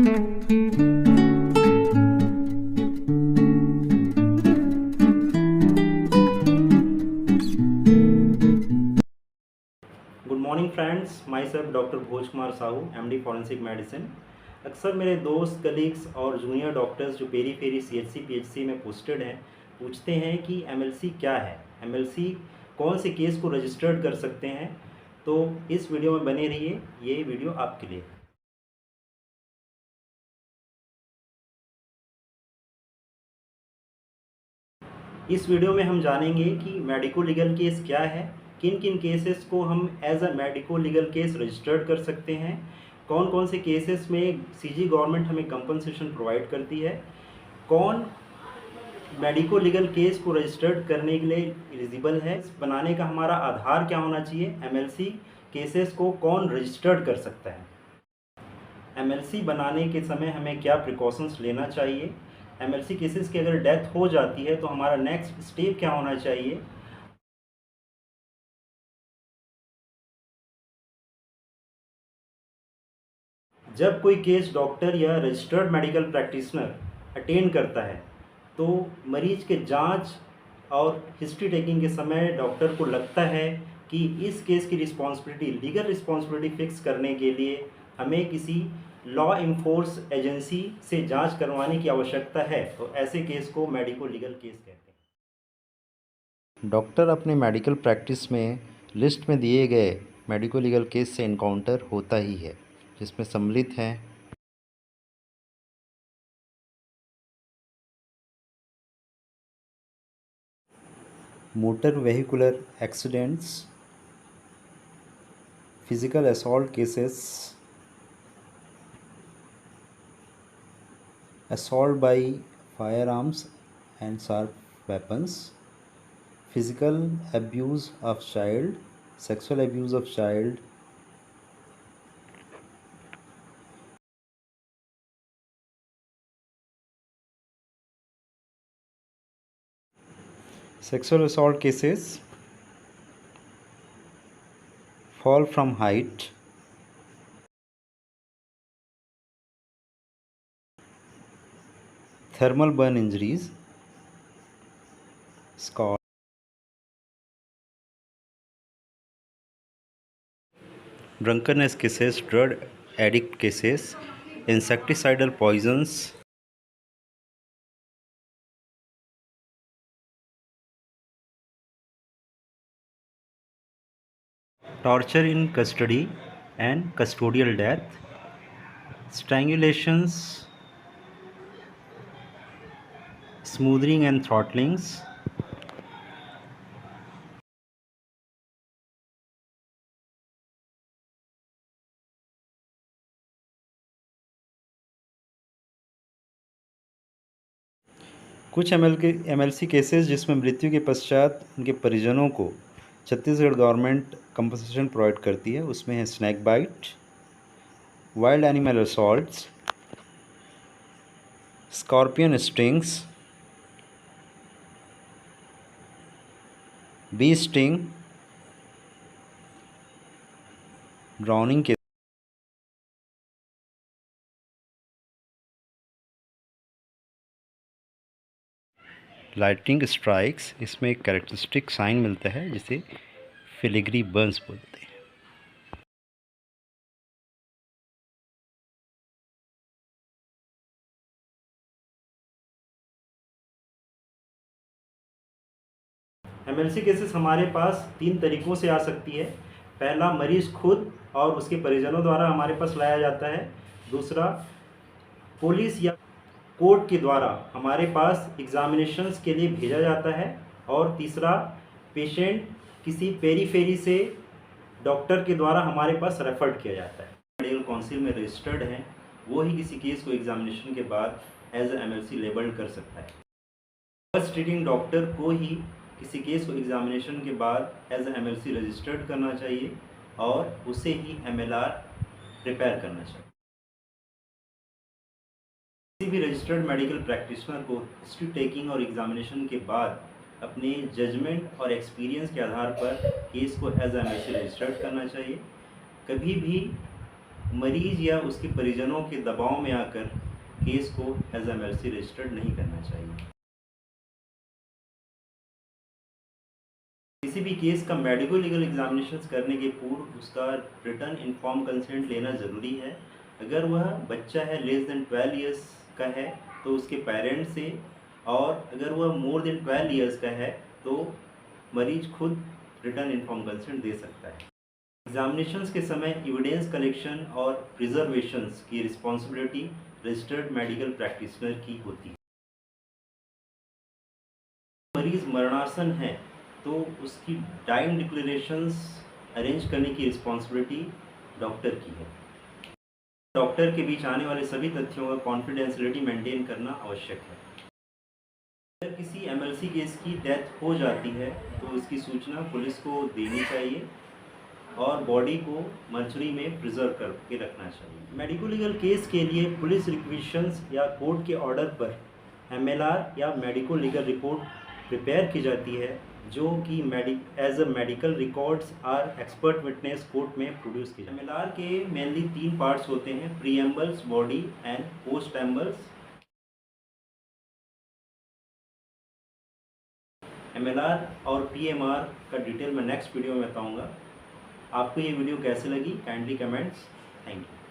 Good morning friends, my self doctor Bhoj Kumar Sahu, MD forensic medicine. अक्सर मेरे दोस्त, colleagues और जूनियर डॉक्टर्स जो पेरी फेरी सीएचसी पीएचसी में पोस्टेड हैं पूछते हैं कि एमएलसी क्या है, एमएलसी कौन से केस को रजिस्टर्ड कर सकते हैं। तो इस वीडियो में बने रहिए, ये वीडियो आपके लिए। इस वीडियो में हम जानेंगे कि मेडिको लीगल केस क्या है, किन किन केसेस को हम as a medico legal case registered कर सकते हैं, कौन कौन से केसेस में सीजी गवर्नमेंट हमें कंपनसेशन प्रोवाइड करती है, कौन मेडिको लीगल केस को रजिस्टर्ड करने के लिए एलिजिबल है, बनाने का हमारा आधार क्या होना चाहिए, एमएलसी केसेस को कौन रजिस्टर्ड कर सकता है, एमएलसी बनाने के समय हमें क्या प्रिकॉशंस लेना चाहिए, एमएलसी केसेस की अगर डेथ हो जाती है तो हमारा नेक्स्ट स्टेप क्या होना चाहिए। जब कोई केस डॉक्टर या रजिस्टर्ड मेडिकल प्रैक्टिशनर अटेंड करता है तो मरीज के जांच और हिस्ट्री टेकिंग के समय डॉक्टर को लगता है कि इस केस की रिस्पॉन्सिबिलिटी, लीगल रिस्पॉन्सिबिलिटी फिक्स करने के लिए हमें किसी लॉ इन्फोर्स एजेंसी से जांच करवाने की आवश्यकता है, तो ऐसे केस को मेडिको लीगल केस कहते हैं। डॉक्टर अपने मेडिकल प्रैक्टिस में लिस्ट में दिए गए मेडिको लीगल केस से इनकाउंटर होता ही है, जिसमें सम्मिलित हैं motor vehicular accidents, physical assault cases, assault by firearms and sharp weapons, physical abuse of child, sexual abuse of child, sexual assault cases, fall from height, thermal burn injuries, scald, drunkenness cases, drug addict cases, insecticidal poisons, torture in custody and custodial death, strangulations, smoothing and throttlings, कुछ MLC cases जिसमें मृत्यु के पश्चात उनके परिजनों को Chhattisgarh government compensation provide करती है, उसमें है snake bite, wild animal assaults, scorpion stings, bee sting, drowning के लाइटनिंग स्ट्राइक्स। इसमें एक कैरेक्टरिस्टिक साइन मिलता है जिसे फिलिग्री बर्न्स बोलते हैं। एमएलसी केसेस हमारे पास 3 तरीक़ों से आ सकती है। पहला, मरीज़ खुद और उसके परिजनों द्वारा हमारे पास लाया जाता है। दूसरा, पुलिस या कोर्ट के द्वारा हमारे पास एग्जामिनेशंस के लिए भेजा जाता है। और तीसरा, पेशेंट किसी पेरीफेरी से डॉक्टर के द्वारा हमारे पास रेफर्ड किया जाता है। मेडिकल काउंसिल में रजिस्टर्ड हैं, वो ही किसी केस को एग्जामिनेशन के बाद एज ए एमएलसी लेबल्ड कर सकता है। फर्स्ट ट्रीटिंग डॉक्टर को ही किसी केस को एग्जामिनेशन के बाद एज ए एमएलसी रजिस्टर्ड करना चाहिए और उसे ही एमएलआर प्रिपेयर करना चाहिए। किसी भी रजिस्टर्ड मेडिकल प्रैक्टिशनर को हिस्ट्री टेकिंग और एग्जामिनेशन के बाद अपने जजमेंट और एक्सपीरियंस के आधार पर केस को एज एमएलसी रजिस्टर्ड करना चाहिए। कभी भी मरीज या उसके परिजनों के दबाव में आकर केस को एज एमएलसी रजिस्टर्ड नहीं करना चाहिए। किसी भी केस का मेडिको लीगल एग्जामिनेशन करने के पूर्व उसका रिटर्न इन्फॉर्म कंसेंट लेना ज़रूरी है। अगर वह बच्चा है लेस देन 12 ईयर्स का है तो उसके पेरेंट्स से, और अगर वह मोर देन 12 ईयर्स का है तो मरीज खुद रिटर्न इन्फॉर्म कंसेंट दे सकता है। एग्जामिनेशंस के समय एविडेंस कलेक्शन और प्रिजर्वेशंस की रिस्पॉन्सिबिलिटी रजिस्टर्ड मेडिकल प्रैक्टिशनर की होती है। मरीज मरणासन है तो उसकी डाइंग डिक्लेरेशंस अरेंज करने की रिस्पॉन्सिबिलिटी डॉक्टर की है। डॉक्टर के बीच आने वाले सभी तथ्यों का कॉन्फिडेंशियलिटी मेंटेन करना आवश्यक है। अगर किसी एमएलसी केस की डेथ हो जाती है तो इसकी सूचना पुलिस को देनी चाहिए और बॉडी को मर्चरी में प्रिजर्व करके रखना चाहिए। मेडिको लीगल केस के लिए पुलिस रिक्विजिशंस या कोर्ट के ऑर्डर पर एमएलआर या मेडिको लीगल रिपोर्ट प्रिपेयर की जाती है, जो कि as a medical records are expert witness court में प्रोड्यूस की जाती है। एमएलआर के मेनली 3 पार्ट्स होते हैं, प्रीएम्बल्स, बॉडी एंड पोस्टएम्बल्स। एमएलआर और पीएमआर का डिटेल मैं नेक्स्ट वीडियो में बताऊंगा। आपको ये वीडियो कैसे लगी, काइंडली कमेंट्स। Thank you.